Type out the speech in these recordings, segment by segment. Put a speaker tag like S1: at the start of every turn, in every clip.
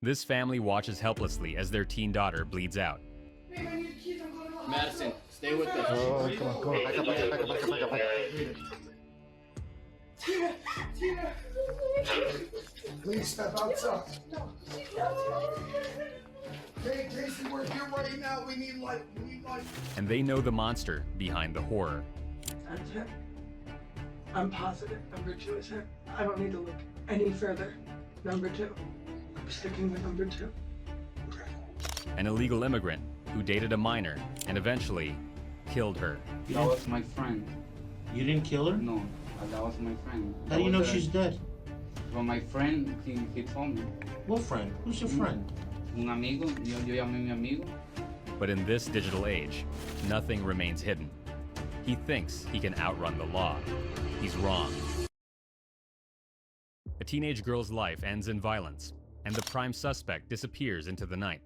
S1: This family watches helplessly as their teen daughter bleeds out.
S2: Madison, stay with us.
S3: Oh, come on. Back up.
S4: Tina! Please step outside. Hey, Casey, we're here right now. We need light.
S1: And they know the monster behind the horror.
S5: That's him. I'm positive number 2 is him. I don't need to look any further. Number 2. I'm sticking with number 2.
S1: An illegal immigrant who dated a minor and eventually killed her.
S2: That was my friend.
S3: You didn't kill her?
S2: No, that was my friend.
S3: How do you know she's dead?
S2: Well, my friend, he told me.
S3: What friend? Who's your friend?
S2: Un amigo, yo llamé mi amigo.
S1: But in this digital age, nothing remains hidden. He thinks he can outrun the law. He's wrong. A teenage girl's life ends in violence, and the prime suspect disappears into the night.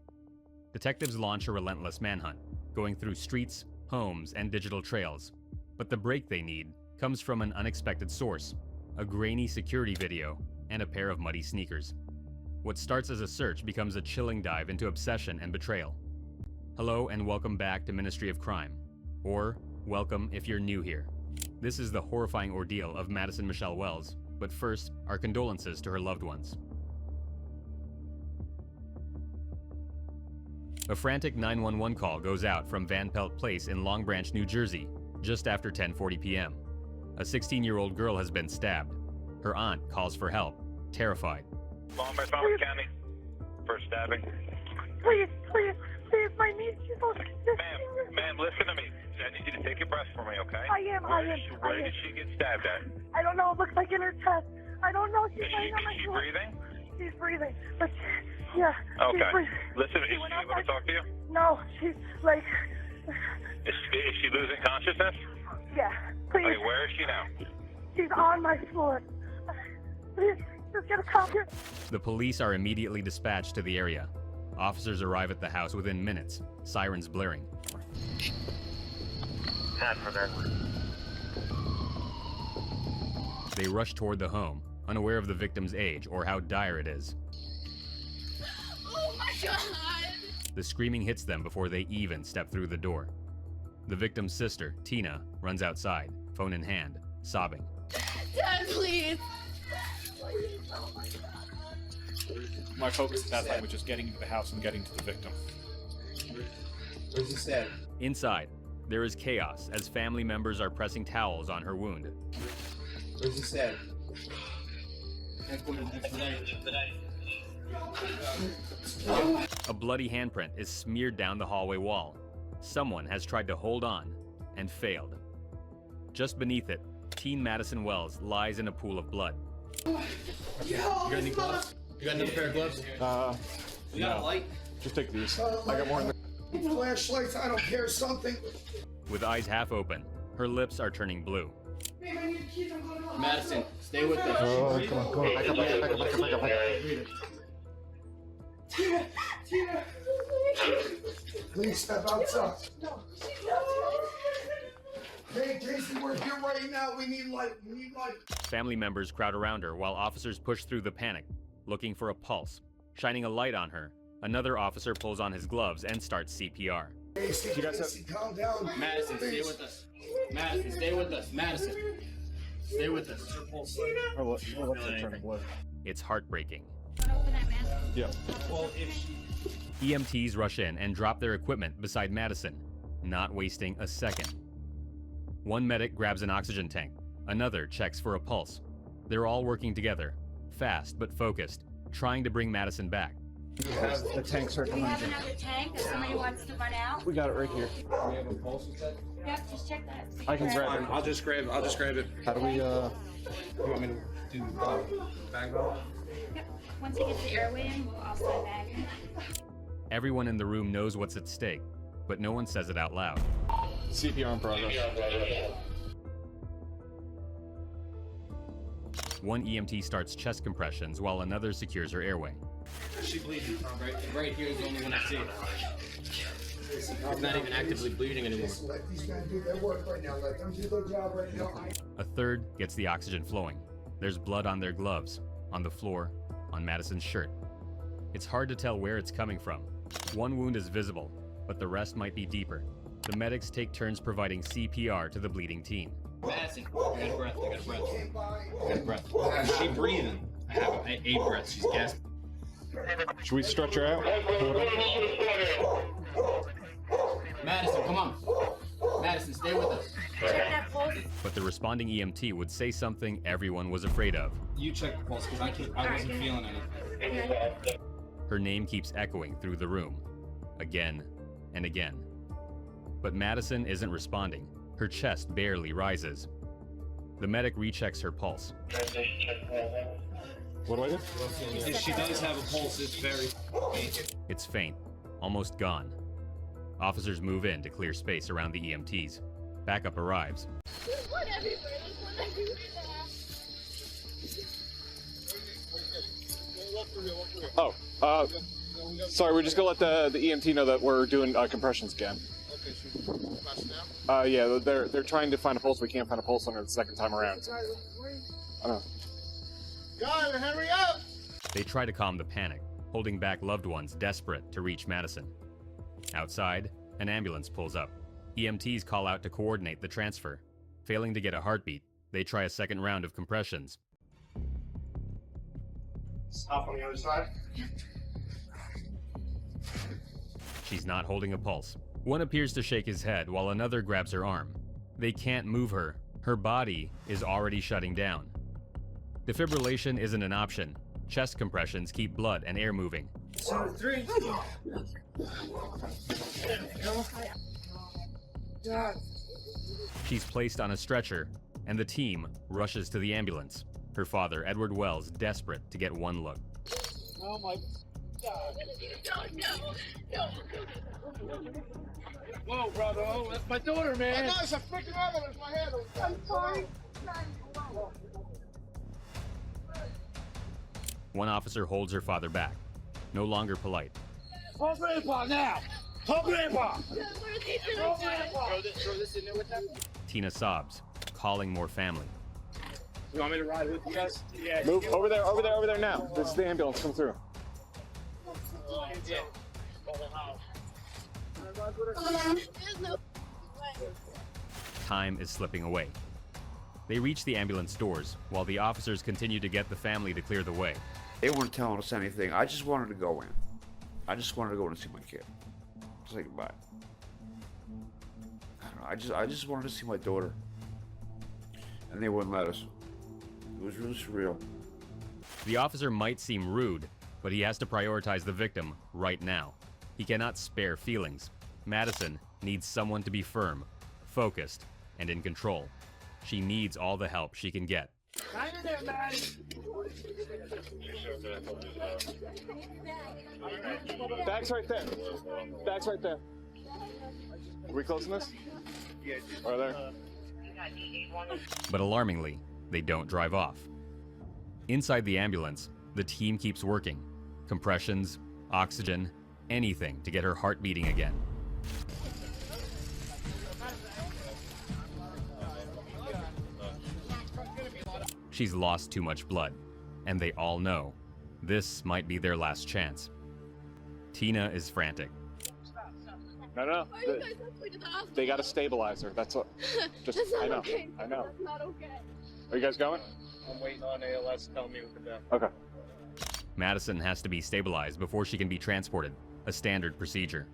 S1: Detectives launch a relentless manhunt, going through streets, homes, and digital trails. But the break they need comes from an unexpected source, a grainy security video, and a pair of muddy sneakers. What starts as a search becomes a chilling dive into obsession and betrayal. Hello and welcome back to Ministry of Crime. Or, welcome if you're new here. This is the horrifying ordeal of Madison Michelle Wells, but first, our condolences to her loved ones. A frantic 911 call goes out from Van Pelt Place in Long Branch, New Jersey, just after 10:40 p.m. A 16-year-old girl has been stabbed. Her aunt calls for help, terrified.
S6: Long Branch County for stabbing.
S7: Please, my niece is on.
S6: Ma'am, listen to me. I need you to take a breath for me, okay?
S7: I am.
S6: Where did she get stabbed at?
S7: I don't know. It looks like in her chest. I don't know. She's
S6: Is
S7: laying on my
S6: she
S7: floor.
S6: breathing?
S7: She's breathing, but yeah.
S6: Okay.
S7: She's breathing.
S6: Listen, is she
S7: went
S6: able to
S7: outside.
S6: talk to you?
S7: No, she's like.
S6: Is she losing consciousness?
S7: Yeah. Please.
S6: Okay, where is she now?
S7: She's on my floor. Please, just get a cop here.
S1: The police are immediately dispatched to the area. Officers arrive at the house within minutes, sirens blaring. They rush toward the home, unaware of the victim's age or how dire it is.
S8: Oh my God!
S1: The screaming hits them before they even step through the door. The victim's sister, Tina, runs outside, phone in hand, sobbing.
S8: Dad, please!
S9: My focus at that time was just getting into the house and getting to the victim.
S2: Where's the stabbing?
S1: Inside, there is chaos as family members are pressing towels on her wound.
S2: Where's the stabbing?
S1: A bloody handprint is smeared down the hallway wall. Someone has tried to hold on and failed. Just beneath it, teen Madison Wells lies in a pool of blood.
S2: You got any gloves? You got another pair of gloves? You got a light?
S9: Just take these. I got more in there.
S4: Flashlights, I don't care, something.
S1: With eyes half open, her lips are turning blue.
S2: Madison, stay with us.
S3: Oh, come on. Back up.
S4: Tina! Please step outside. Hey, Casey, we're here right now. We need light.
S1: Family members crowd around her while officers push through the panic, looking for a pulse. Shining a light on her, another officer pulls on his gloves and starts CPR.
S4: Casey, calm down.
S2: Madison, stay with us. Madison, stay with us. Madison, stay with us.
S1: It's heartbreaking.
S8: Open that mask.
S9: Yeah.
S2: Well, if
S1: EMTs rush in and drop their equipment beside Madison, not wasting a second. One medic grabs an oxygen tank, another checks for a pulse. They're all working together, fast but focused, trying to bring Madison back.
S3: We have the tank
S8: Do we
S3: circle.
S8: have another tank if somebody wants to run out?
S3: We got it right here.
S2: we have a pulse check.
S8: Yep, just check that.
S3: I can grab it.
S9: I'll just grab it.
S3: How do we,
S9: You want me to do bag roll?
S8: Yep. Once it gets the airway in, we'll also bag it.
S1: Everyone in the room knows what's at stake, but no one says it out loud.
S9: CPR in progress.
S1: One EMT starts chest compressions while another secures her airway.
S2: She bleeding. Right here is the only one I see. She's not even actively bleeding anymore.
S4: Let these guys do their work right now. Let them do their job right now.
S1: A third gets the oxygen flowing. There's blood on their gloves, on the floor, on Madison's shirt. It's hard to tell where it's coming from. One wound is visible, but the rest might be deeper. The medics take turns providing CPR to the bleeding teen.
S2: Madison, I got a breath. I got a breath. Is she breathing? I have a breath. She's gasping.
S9: Should we stretch her out?
S2: Madison, come on. Madison, stay with us.
S8: Check that pulse.
S1: But the responding EMT would say something everyone was afraid of.
S2: You check the pulse because I wasn't feeling anything.
S1: Her name keeps echoing through the room, again and again. But Madison isn't responding. Her chest barely rises. The medic rechecks her pulse.
S9: What do I do?
S2: If she does have a pulse, it's very faint.
S1: It's faint, almost gone. Officers move in to clear space around the EMTs. Backup arrives.
S9: Oh, sorry, we're just gonna let the EMT know that we're doing compressions again. Yeah, they're trying to find a pulse. We can't find a pulse on her the second time around. I know.
S4: God, hurry up!
S1: They try to calm the panic, holding back loved ones desperate to reach Madison. Outside, an ambulance pulls up. EMTs call out to coordinate the transfer. Failing to get a heartbeat, they try a second round of compressions.
S4: Stop on the other side.
S1: She's not holding a pulse. One appears to shake his head while another grabs her arm. They can't move her. Her body is already shutting down. Defibrillation isn't an option. Chest compressions keep blood and air moving.
S4: 2, 3.
S1: She's placed on a stretcher, and the team rushes to the ambulance. Her father, Edward Wells, desperate to get one look.
S9: Oh my God. Whoa, brother. Oh, that's my daughter, man.
S4: I know, it's a freaking ambulance. My head was... I'm sorry.
S1: One officer holds her father back, no longer polite.
S4: Call Grandpa now! Call Grandpa!
S2: Throw this in there with them?
S1: Tina sobs, calling more family.
S2: You want me to ride with you guys? Yeah.
S9: Move over there now. This is the ambulance. Come through.
S2: Yeah.
S1: Time is slipping away. They reach the ambulance doors, while the officers continue to get the family to clear the way.
S10: They weren't telling us anything. I just wanted to go in. I just wanted to go in and see my kid. Say goodbye. I don't know. I just wanted to see my daughter. And they wouldn't let us. It was really surreal.
S1: The officer might seem rude, but he has to prioritize the victim right now. He cannot spare feelings. Madison needs someone to be firm, focused, and in control. She needs all the help she can get.
S4: Hang in there, Maddie!
S9: Bag's right there. Bag's right there. Are we closing this? Yeah. Right there.
S1: But alarmingly, they don't drive off. Inside the ambulance, the team keeps working. Compressions, oxygen, anything to get her heart beating again. She's lost too much blood, and they all know this might be their last chance. Tina is frantic.
S9: No. They got to stabilize her. That's what. Just I know.
S8: Okay.
S9: I know.
S8: That's not okay.
S9: Are you guys going?
S2: I'm waiting on ALS to tell me what to do.
S9: Okay.
S1: Madison has to be stabilized before she can be transported, a standard procedure.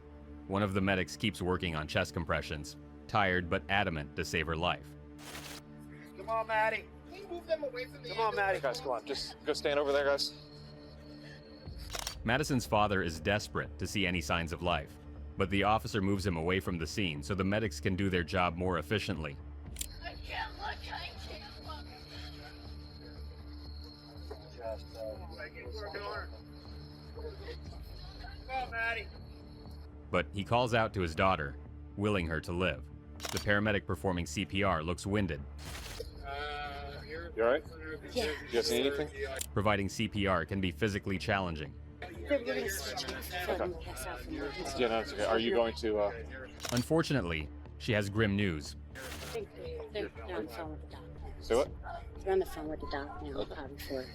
S1: One of the medics keeps working on chest compressions, tired but adamant to save her life.
S4: Come on, Maddie. Can you move them away from the Come on, Maddie.
S9: Guys, come on. Just go stand over there, guys.
S1: Madison's father is desperate to see any signs of life, but the officer moves him away from the scene so the medics can do their job more efficiently.
S8: I can't look. I can't look.
S4: Come on, Maddie.
S1: But he calls out to his daughter, willing her to live. The paramedic performing CPR looks winded.
S9: You alright?
S8: Yeah.
S9: You guys see anything?
S1: Providing CPR can be physically challenging.
S8: We're going to switch off for them. Pass out from there.
S9: Yeah, no, it's okay. Are you going to?
S1: Unfortunately, she has grim news.
S8: They're on the phone with the doctor.
S9: Say what?
S8: They're on the phone with the doctor now, probably for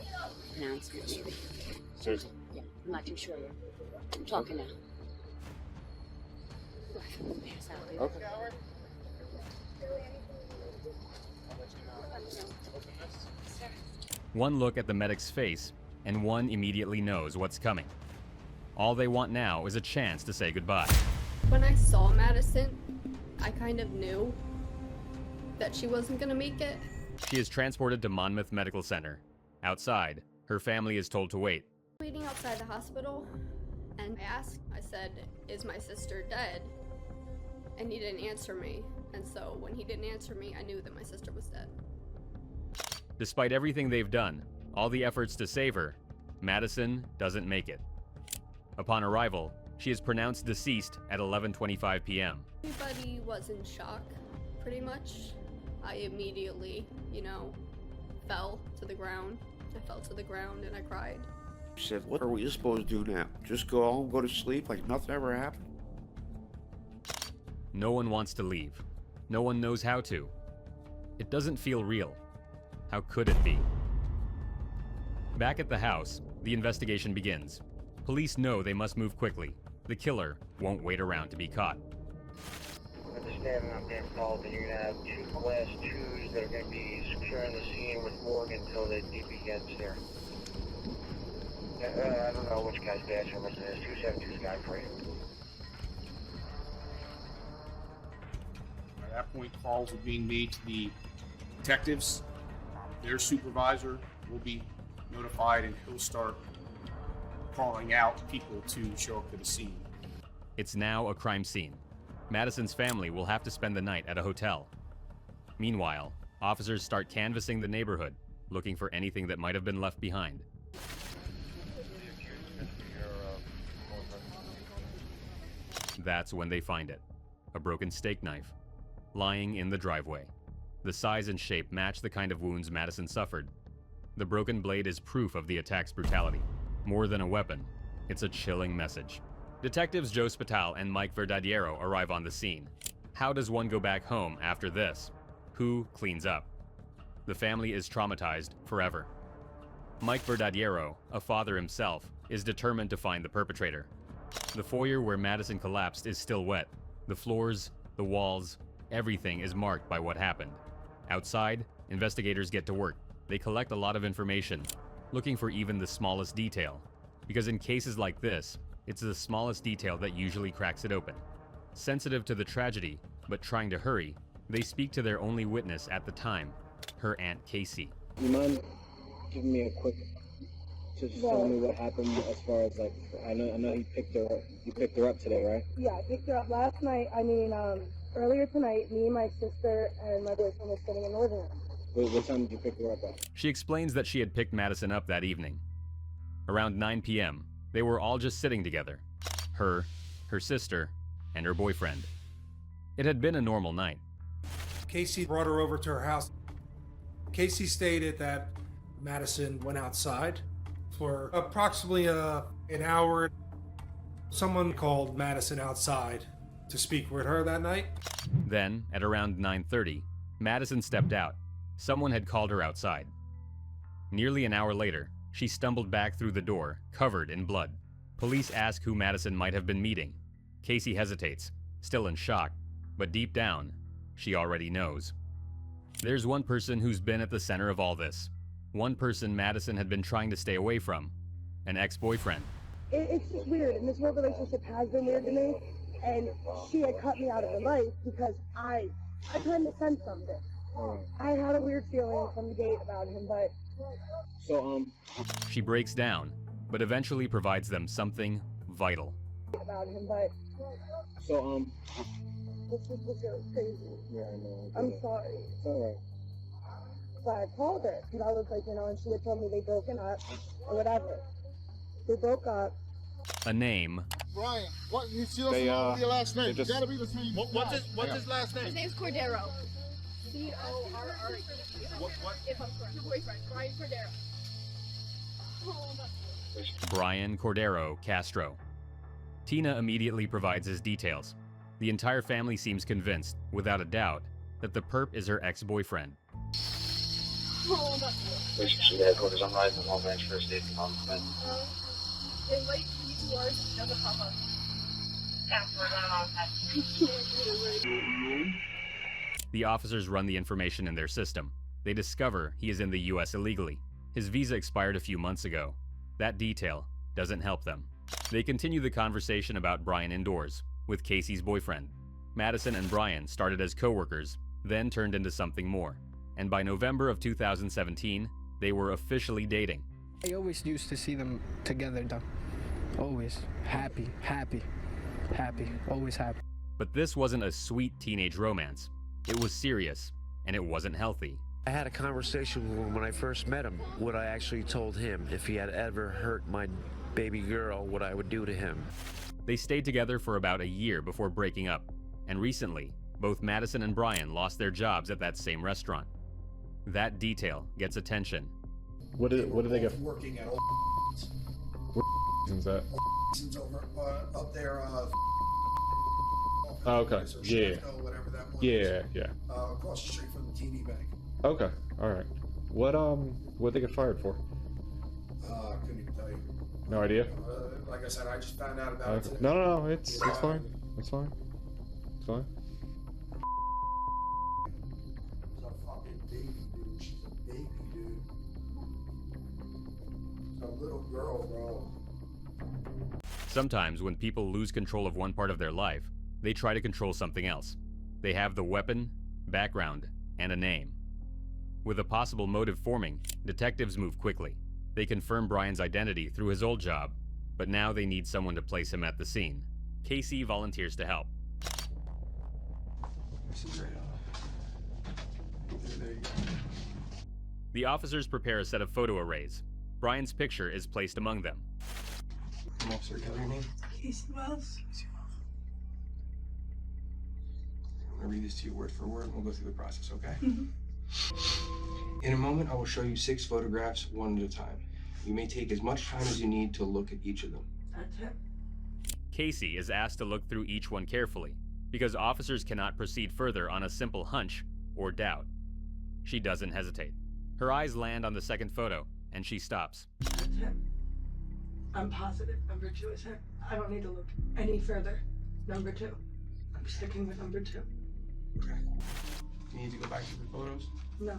S8: announcements.
S9: Seriously?
S8: Yeah.
S11: I'm not too sure yet. I'm talking now.
S9: Okay.
S1: One look at the medic's face, and one immediately knows what's coming. All they want now is a chance to say goodbye.
S12: When I saw Madison, I kind of knew that she wasn't gonna make it.
S1: She is transported to Monmouth Medical Center. Outside, her family is told to wait.
S12: Waiting outside the hospital, and I said, is my sister dead? And he didn't answer me. And so when he didn't answer me, I knew that my sister was dead.
S1: Despite everything they've done, all the efforts to save her, Madison doesn't make it. Upon arrival, she is pronounced deceased at 11:25 p.m.
S12: Everybody was in shock, pretty much. I immediately, fell to the ground. I fell to the ground and I cried.
S10: She said, what are we supposed to do now? Just go home, go to sleep like nothing ever happened?
S1: No one wants to leave. No one knows how to. It doesn't feel real. How could it be? Back at the house, the investigation begins. Police know they must move quickly. The killer won't wait around to be caught.
S13: Understanding I'm being called that you're going to have 2 class 2s that are going to be securing the scene with Morgan until the DP gets there. I don't know which guy's bathroom this is. 272's guy for you.
S14: At that point, calls are being made to the detectives. Their supervisor will be notified and he'll start calling out people to show up to the scene.
S1: It's now a crime scene. Madison's family will have to spend the night at a hotel. Meanwhile, officers start canvassing the neighborhood, looking for anything that might have been left behind. That's when they find it. A broken steak knife, lying in the driveway. The size and shape match the kind of wounds Madison suffered. The broken blade is proof of the attack's brutality. More than a weapon, it's a chilling message. Detectives Joe Spital and Mike Verdadiero arrive on the scene. How does one go back home after this? Who cleans up? The family is traumatized forever. Mike Verdadiero, a father himself, is determined to find the perpetrator. The foyer where Madison collapsed is still wet. The floors, the walls, everything is marked by what happened. Outside, investigators get to work. They collect a lot of information, looking for even the smallest detail. Because in cases like this, it's the smallest detail that usually cracks it open. Sensitive to the tragedy, but trying to hurry, they speak to their only witness at the time, her Aunt Casey.
S15: You mind giving me a quick, just tell me what happened as far as like, I know you picked her up today, right?
S7: Yeah, I picked her up last night. Earlier tonight, me, my sister, and my boyfriend were sitting in the living room.
S15: What time did you pick her up at?
S1: She explains that she had picked Madison up that evening. Around 9 p.m., they were all just sitting together. Her sister, and her boyfriend. It had been a normal night.
S16: Casey brought her over to her house. Casey stated that Madison went outside for approximately an hour. Someone called Madison outside to speak with her that night.
S1: Then, at around 9:30, Madison stepped out. Someone had called her outside. Nearly an hour later, she stumbled back through the door, covered in blood. Police ask who Madison might have been meeting. Casey hesitates, still in shock, but deep down, she already knows. There's one person who's been at the center of all this. One person Madison had been trying to stay away from. An ex-boyfriend.
S7: It's just weird, and this whole relationship has been weird to me, and she had cut me out of her life because I kind of sensed something. I had a weird feeling from the gate about him, but...
S1: She breaks down, but eventually provides them something vital.
S7: About him, but... This was really crazy.
S15: Yeah, I know.
S7: I'm sorry.
S15: It's alright.
S7: So I called her, because I was like, and she had told me they'd broken up, or whatever. They broke up.
S1: A name.
S3: Bryan, what? You still don't know your last name. It's gotta be the same. What's his last name?
S8: His name's Cordero. C-O-R-R-E.
S3: What?
S8: If I'm correct. Your boyfriend, Bryan Cordero.
S1: Bryan Cordero Castro. Tina immediately provides his details. The entire family seems convinced, without a doubt, that the perp is her ex-boyfriend.
S13: Relationship headquarters on Rising Long Branch First Aid Department.
S7: It like keeps yours doesn't pop up.
S1: The officers run the information in their system. They discover he is in the US illegally. His visa expired a few months ago. That detail doesn't help them. They continue the conversation about Bryan indoors with Casey's boyfriend. Madison and Bryan started as co-workers, then turned into something more. And by November of 2017, they were officially dating.
S17: I always used to see them together, though. Always happy, always happy.
S1: But this wasn't a sweet teenage romance. It was serious, and it wasn't healthy.
S18: I had a conversation with him when I first met him, what I actually told him. If he had ever hurt my baby girl, what I would do to him.
S1: They stayed together for about a year before breaking up, and recently, both Madison and Bryan lost their jobs at that same restaurant. That detail gets attention.
S9: What did they get?
S4: Working at all.
S9: Where's that?
S4: Over up there.
S9: Oh, okay. Yeah.
S4: Whatever that one
S9: Yeah,
S4: is.
S9: yeah.
S4: Across the street from the TD Bank.
S9: Okay, all right. What they get fired for?
S4: Couldn't even tell you.
S9: No idea.
S4: Like I said, I just found out about it today.
S9: No, it's fine. It's fine. It's fine.
S4: She's a fucking baby, dude. She's a baby, dude. She's a little girl, bro.
S1: Sometimes when people lose control of one part of their life, they try to control something else. They have the weapon, background, and a name. With a possible motive forming, detectives move quickly. They confirm Bryan's identity through his old job, but now they need someone to place him at the scene. Casey volunteers to help. The officers prepare a set of photo arrays. Bryan's picture is placed among them.
S19: Officer, tell your name.
S5: Casey Wells.
S19: I'm gonna read this to you word for word, and we'll go through the process, okay? In a moment, I will show you 6 photographs, one at a time. You may take as much time as you need to look at each of them.
S5: That's it.
S1: Casey is asked to look through each one carefully, because officers cannot proceed further on a simple hunch or doubt. She doesn't hesitate. Her eyes land on the second photo, and she stops.
S5: That's him. I'm positive number 2 is him. I don't need to look any further. Number 2. I'm sticking with number 2.
S19: Okay. You need to go back to the photos?
S5: No.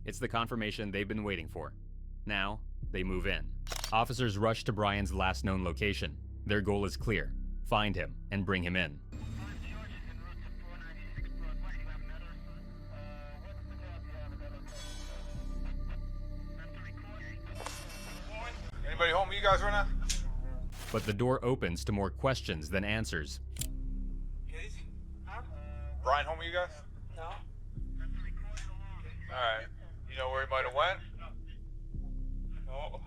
S1: It's the confirmation they've been waiting for. Now, they move in. Officers rush to Bryan's last known location. Their goal is clear: find him and bring him in.
S6: Anybody home with you guys right now?
S1: But the door opens to more questions than answers.
S6: Bryan home with you guys?
S5: No.
S6: Alright. You know where he might have went? No.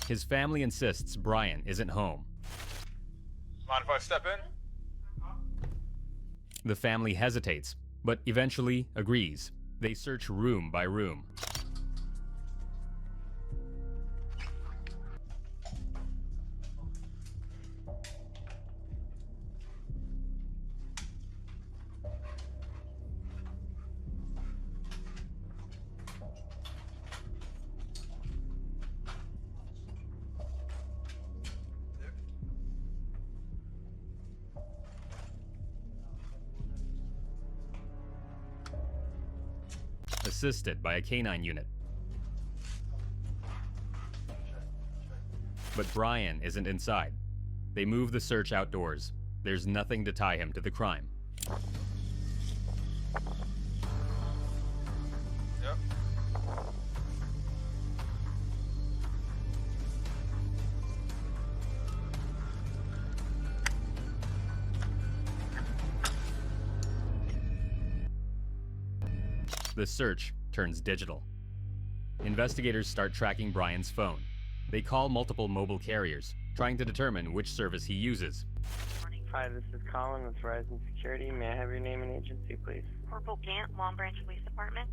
S1: His family insists Bryan isn't home.
S6: Mind if I step in?
S1: The family hesitates, but eventually agrees. They search room by room. Assisted by a canine unit. But Bryan isn't inside. They move the search outdoors. There's nothing to tie him to the crime.
S6: Yep.
S1: The search turns digital. Investigators start tracking Bryan's phone. They call multiple mobile carriers, trying to determine which service he uses.
S20: Hi, this is Colin with Verizon Security. May I have your name and agency, please?
S21: Corporal Gant, Long Branch Police Department.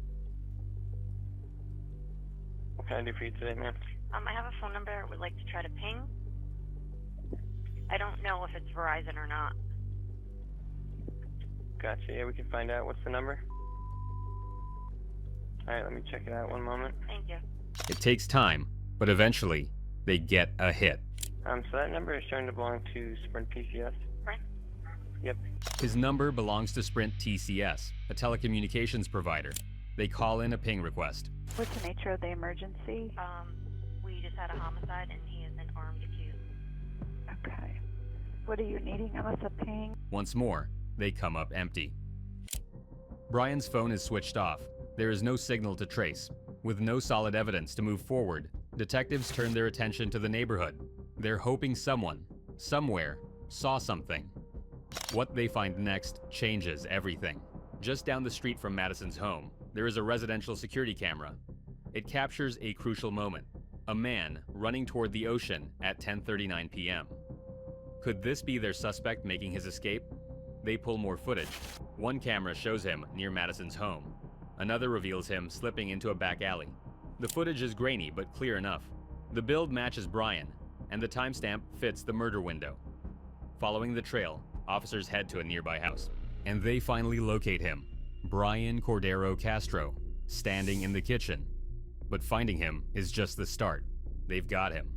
S20: What can I do for you today, ma'am?
S21: I have a phone number I would like to try to ping. I don't know if it's Verizon or not.
S20: Gotcha, yeah, we can find out. What's the number? Alright, let me check it out one moment.
S21: Thank you.
S1: It takes time, but eventually, they get a hit.
S20: So that number is showing to belong to Sprint PCS.
S21: Right.
S20: Yep.
S1: His number belongs to Sprint TCS, a telecommunications provider. They call in a ping request.
S21: What's the nature of the emergency? We just had a homicide and he is an armed accused. Okay. What are you needing of us, a ping?
S1: Once more, they come up empty. Bryan's phone is switched off. There is no signal to trace. With no solid evidence to move forward, detectives turn their attention to the neighborhood. They're hoping someone, somewhere, saw something. What they find next changes everything. Just down the street from Madison's home, there is a residential security camera. It captures a crucial moment. A man running toward the ocean at 10:39 p.m. Could this be their suspect making his escape? They pull more footage. One camera shows him near Madison's home. Another reveals him slipping into a back alley. The footage is grainy but clear enough. The build matches Bryan, and the timestamp fits the murder window. Following the trail, officers head to a nearby house, and they finally locate him, Bryan Cordero Castro, standing in the kitchen. But finding him is just the start. They've got him.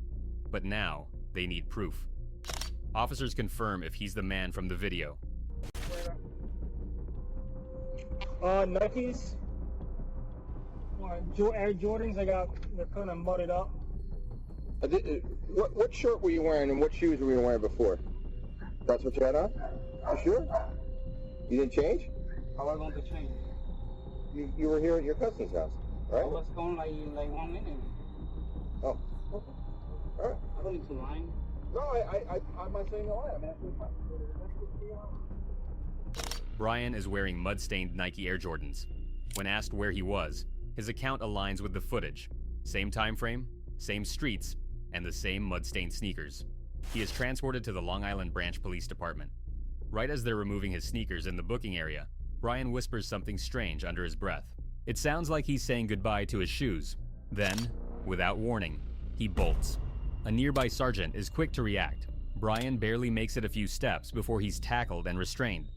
S1: But now, they need proof. Officers confirm if he's the man from the video.
S15: Nikes. Air Jordans, they're kind of mudded up.
S3: What shirt were you wearing and what shoes were you wearing before? That's what you had on? You sure? You didn't change?
S15: How am I going to change?
S3: You were here at your cousin's house, right?
S15: I was gone like 1 minute.
S3: Oh. Okay. All right.
S15: I don't need to lie.
S3: No, I'm not saying a lie. I'm asking a question.
S1: Bryan is wearing mud-stained Nike Air Jordans. When asked where he was, his account aligns with the footage. Same time frame, same streets, and the same mud-stained sneakers. He is transported to the Long Island Branch Police Department. Right as they're removing his sneakers in the booking area, Bryan whispers something strange under his breath. It sounds like he's saying goodbye to his shoes. Then, without warning, he bolts. A nearby sergeant is quick to react. Bryan barely makes it a few steps before he's tackled and restrained.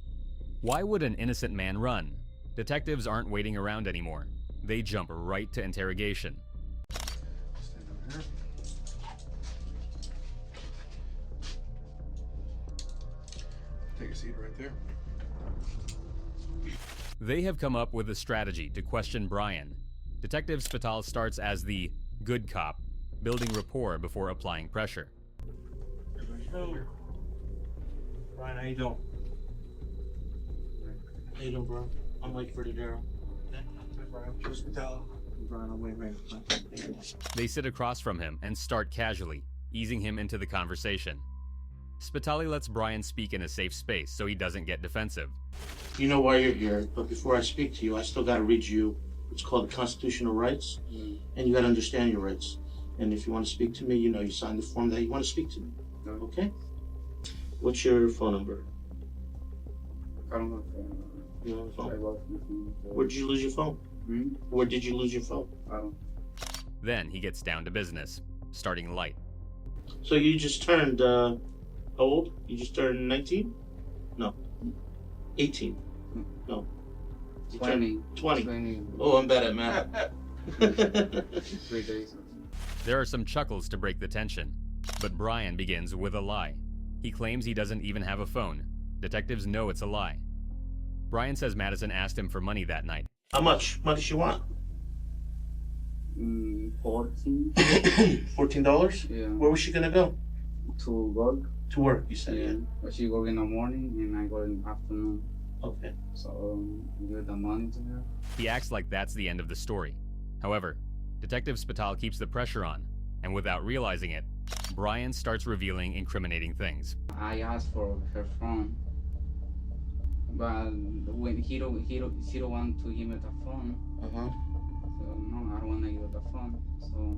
S1: Why would an innocent man run? Detectives aren't waiting around anymore. They jump right to interrogation.
S9: Stand over here. Take a seat right there.
S1: They have come up with a strategy to question Bryan. Detective Spital starts as the good cop, building rapport before applying pressure.
S2: Bryan, how you doing? How you doing, bro? I'm Mike Cordero. Bryan, I'm waiting.
S1: They sit across from him and start casually, easing him into the conversation. Spitali lets Bryan speak in a safe space so he doesn't get defensive.
S2: You know why you're here, but before I speak to you, I still gotta read you what's called the constitutional rights, and you gotta understand your rights. And if you want to speak to me, you know, you sign the form that you want to speak to me. Okay? What's your phone number?
S15: I don't know.
S2: You don't have a phone? Where did you lose your phone? Where did you lose your phone?
S15: I don't.
S1: Then he gets down to business, starting light.
S2: So you just turned, how old? You just turned 19? No. 18? No. You
S15: 20.
S2: 20. Oh, I'm bad at math.
S15: 3 days.
S1: There are some chuckles to break the tension, but Bryan begins with a lie. He claims he doesn't even have a phone. Detectives know it's a lie. Bryan says Madison asked him for money that night.
S2: How much money does she want?
S15: 14.
S2: $14?
S15: Yeah.
S2: Where was she gonna go?
S15: To work.
S2: To work, you said?
S15: Yeah. But she work in the morning and I go in the afternoon.
S2: Okay.
S15: So give the money to her.
S1: He acts like that's the end of the story. However, Detective Spital keeps the pressure on, and without realizing it, Bryan starts revealing incriminating things.
S15: I asked for her phone, but when he don't want to give me the phone. So no, I don't want to give her the phone. So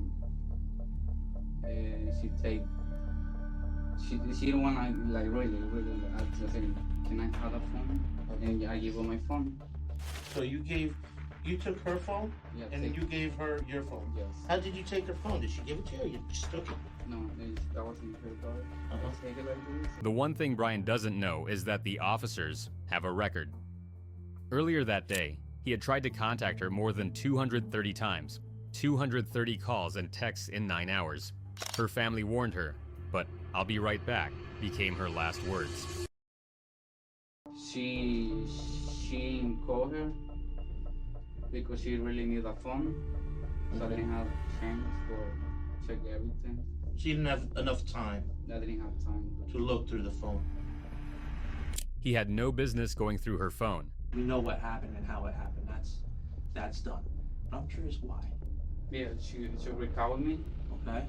S15: she don't want to like really. I just said, can I have the phone? And I give her my phone.
S2: So you took her phone,
S15: yeah,
S2: and then you gave her your phone.
S15: Yes.
S2: How did you take her phone? Did she give it to you, or you just took it?
S15: No, that wasn't her card. I take it like this.
S1: The one thing Bryan doesn't know is that the officers have a record. Earlier that day, he had tried to contact her more than 230 times. 230 calls and texts in 9 hours. Her family warned her, but "I'll be right back" became her last words.
S15: She called her because she really needed a phone, so I didn't have chance for check everything.
S2: She didn't have enough time.
S15: I didn't have time
S2: to look through the phone.
S1: He had no business going through her phone.
S2: We know what happened and how it happened. That's done. But I'm curious why.
S15: Yeah, she recovered me.
S2: Okay.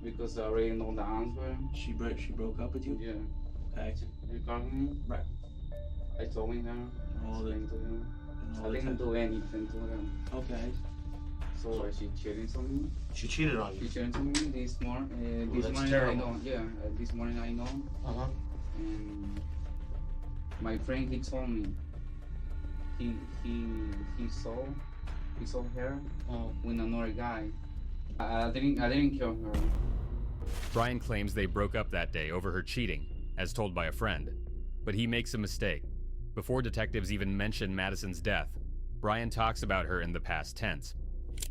S15: Because I already know the answer.
S2: She broke up with you?
S15: Yeah.
S2: Okay.
S15: She recovered me.
S2: Right.
S15: I told him explained to him. I didn't do anything to him.
S2: Okay.
S15: So she cheated on me.
S2: She cheated on you?
S15: She cheated on me this morning.
S2: Well,
S15: This
S2: that's
S15: morning
S2: terrible.
S15: I know. Yeah, this morning I know. And my friend, he told me he saw her with another guy. I didn't kill her.
S1: Bryan claims they broke up that day over her cheating, as told by a friend. But he makes a mistake. Before detectives even mention Madison's death, Bryan talks about her in the past tense.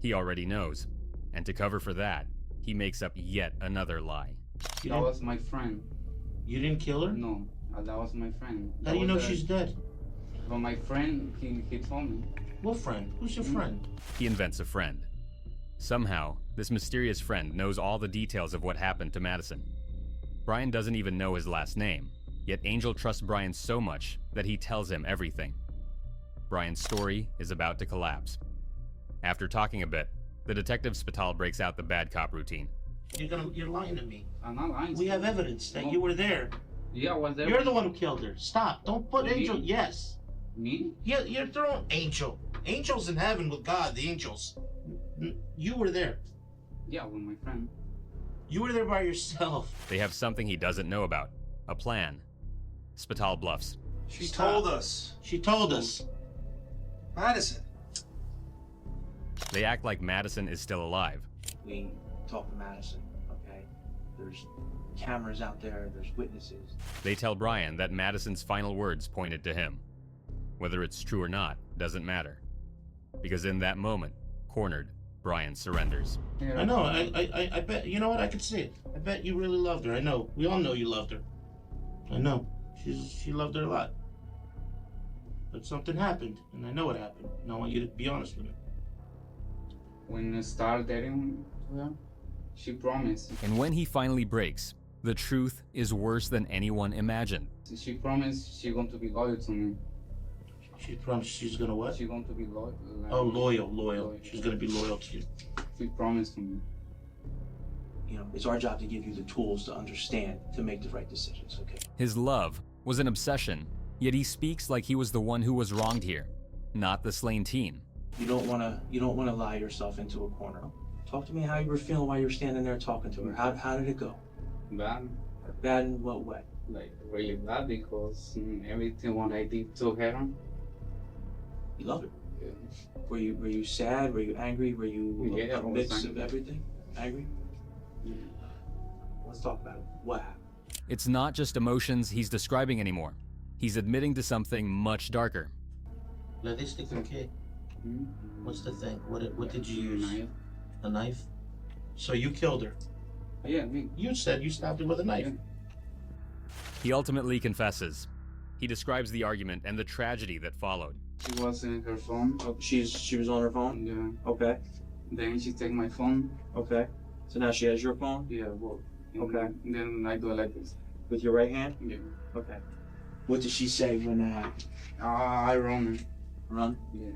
S1: He already knows. And to cover for that, he makes up yet another lie.
S15: That was my friend.
S2: You didn't kill her?
S15: No, that was my friend.
S2: How do you know she's dead?
S15: But my friend, he told me.
S2: What friend? Who's your friend?
S1: He invents a friend. Somehow, this mysterious friend knows all the details of what happened to Madison. Bryan doesn't even know his last name, yet Angel trusts Bryan so much that he tells him everything. Bryan's story is about to collapse. After talking a bit, the detective Spital breaks out the bad cop routine.
S2: You're lying to me.
S15: I'm not lying.
S2: We have evidence that you were there.
S15: Yeah, I was there.
S2: You're the one who killed her. Stop. Don't put
S15: Me?
S2: Angel. Yes.
S15: Me?
S2: Yeah, you're throwing Angel. Angel's in heaven with God, the angels. You were there.
S15: Yeah, with my friend.
S2: You were there by yourself.
S1: They have something he doesn't know about. A plan. Spital bluffs.
S4: She told us.
S2: She told us.
S4: Madison.
S1: They act like Madison is still alive.
S2: We talked to Madison, okay? There's cameras out there, there's witnesses.
S1: They tell Bryan that Madison's final words pointed to him. Whether it's true or not doesn't matter. Because in that moment, cornered, Bryan surrenders.
S2: I know, I bet, you know what, I could see it. I bet you really loved her, I know. We all know you loved her. I know, she loved her a lot. But something happened, and I know what happened, and I want you to be honest with me.
S15: When I started dating her, she promised.
S1: And when he finally breaks, the truth is worse than anyone imagined.
S15: She promised she's going to be loyal to me.
S2: She promised she's gonna what?
S15: She's going to be loyal.
S2: Oh, loyal. She's gonna be loyal to you.
S15: She promised to me.
S2: You know, it's our job to give you the tools to understand, to make the right decisions, okay?
S1: His love was an obsession, yet he speaks like he was the one who was wronged here, not the slain teen.
S2: You don't wanna lie yourself into a corner. Talk to me how you were feeling while you were standing there talking to her. How did it go?
S15: Bad.
S2: Bad in what way?
S15: Like really bad because everything what I did to her.
S2: You love her?
S15: Yeah.
S2: Were you sad? Were you angry? Were you a mix of everything? Angry?
S15: Yeah.
S2: Let's talk about it. What happened?
S1: It's not just emotions he's describing anymore. He's admitting to something much darker.
S2: Le diste con qué? What's the thing? What did you use?
S15: A knife.
S2: A knife? So you killed her?
S15: Yeah, me.
S2: You said you stabbed her with a knife.
S15: Yeah.
S1: He ultimately confesses. He describes the argument and the tragedy that followed.
S15: She was in her phone.
S2: Oh, she was on her phone?
S15: Yeah.
S2: Okay.
S15: Then she take my phone.
S2: Okay. So now she has your phone?
S15: Yeah, well.
S2: Okay.
S15: Then I do it like this.
S2: With your right hand?
S15: Yeah.
S2: Okay. What did she say when that happened?
S15: I run.
S2: Run?
S15: Yeah.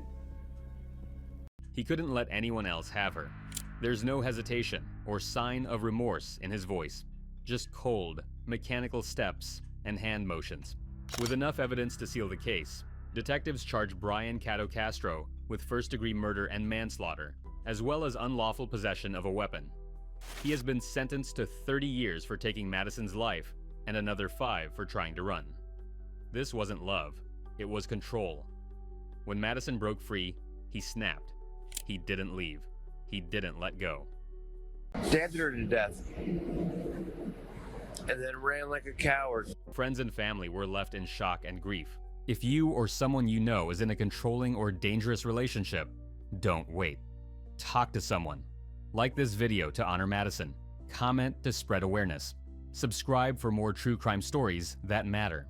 S1: He couldn't let anyone else have her. There's no hesitation or sign of remorse in his voice. Just cold, mechanical steps and hand motions. With enough evidence to seal the case, detectives charge Bryan Cordero Castro with first-degree murder and manslaughter, as well as unlawful possession of a weapon. He has been sentenced to 30 years for taking Madison's life and another 5 for trying to run. This wasn't love, it was control. When Madison broke free, he snapped. He didn't leave. He didn't let go.
S18: Stabbed her to death. And then ran like a coward.
S1: Friends and family were left in shock and grief. If you or someone you know is in a controlling or dangerous relationship, don't wait. talk to someone. Like this video to honor Madison. Comment to spread awareness. Subscribe for more true crime stories that matter.